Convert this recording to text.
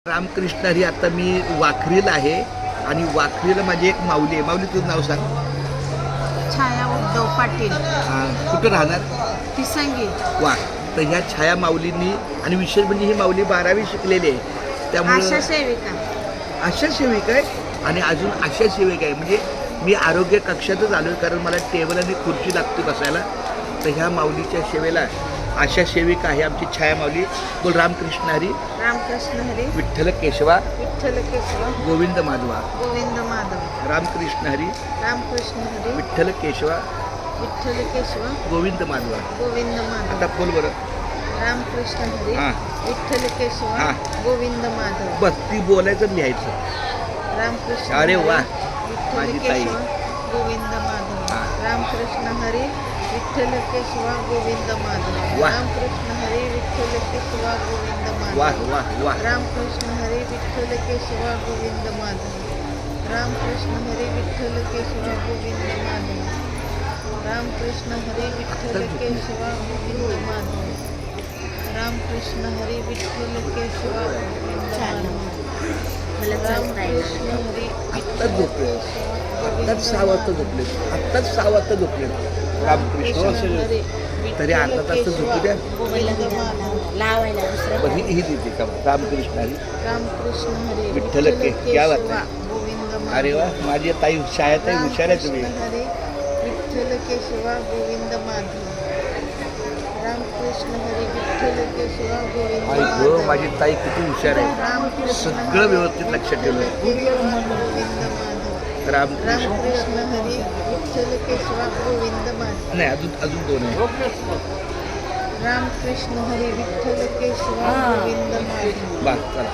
रामकृष्ण हरी. आता मी वाखरीला आहे आणि वाखरीला माझी एक माऊली आहे. माऊली तुझं नाव सांग. छाया उद्धव पाटील, कुठं राहणार? तिसंगी. वा. तर ह्या छाया माऊलींनी आणि विशेष म्हणजे ही माऊली 12वी शिकलेली आहे, आशा त्यामुळे सेविका. आशा सेविका आहे आणि अजून आशा सेविका आहे. म्हणजे मी आरोग्य कक्षातच आलो आहे, कारण मला टेबल आणि खुर्ची लागते बसायला. तर ह्या माऊलीच्या सेवेला आशा सेविका आहे आमची छाया माऊली. बोल रामकृष्ण हरी. रामकृष्ण हरी. विठ्ठल केशवा विठ्ठल केशव गोविंद माधवा. गोविंद माधव. रामकृष्ण हरी. रामकृष्ण हरी. विठ्ठल केशवा विठ्ठल केशव गोविंद माधवा. गोविंद माधव. आता बोल बरं. रामकृष्ण हरी. हां. विठ्ठल केशव हां. गोविंद माधव. बस ती बोलायचं लिहायचं. रामकृष्ण अरे हरी. वा. विठ्ठल माझी ताई. केशव गोविंद माधव. हां. रामकृष्ण हरी. विठ्ठल केशव गोविंद माधव. वा. रामकृष्ण हरी. विठ्ठल केशव गोविंद वा माधव. वा वा. रामकृष्ण हरी. विठ्ठल केशव गोविंद माधव. रामकृष्ण हरी. विठ्ठल केशव गोविंद माधव. रामकृष्ण हरी. विठ्ठल केशव गोविंद माधव. रामकृष्ण हरी. विठ्ठल केशव गोविंद माधव. रामकृष्ण हरी. आत्ताच झोपले. आत्ताच 6 वाजता झोपले. आत्ताच 6 वाजता झोपले. रामकृष्ण हरी. तरी अर्धा तास तर झोपू द्या. गोविंद माधव. लावायला दुसरं पण ही देते का रामकृष्ण हरी. रामकृष्ण हरी. विठ्ठल क्या बात आहे. गोविंद माधव. अरे वा. माझी ताई शाळेत आहे, हुशार आहे तुम्ही. रामकृष्ण हरी. विठ्ठल केशव गोविंद माधव. रामकृष्ण हरी. विठ्ठल केशव गोविंद आई गो, माधव. माझी ताई किती हुशार आहे. रामकृष्ण सगळं व्यवस्थित लक्षात ठेवलं. गोविंद माधव. रामकृष्ण रामकृष्ण हरी. विठ्ठल केशव गोविंद माधव. नाही, अजून 2 आहे. रामकृष्ण हरी. विठ्ठल केशव गोविंद माधव. बस चला.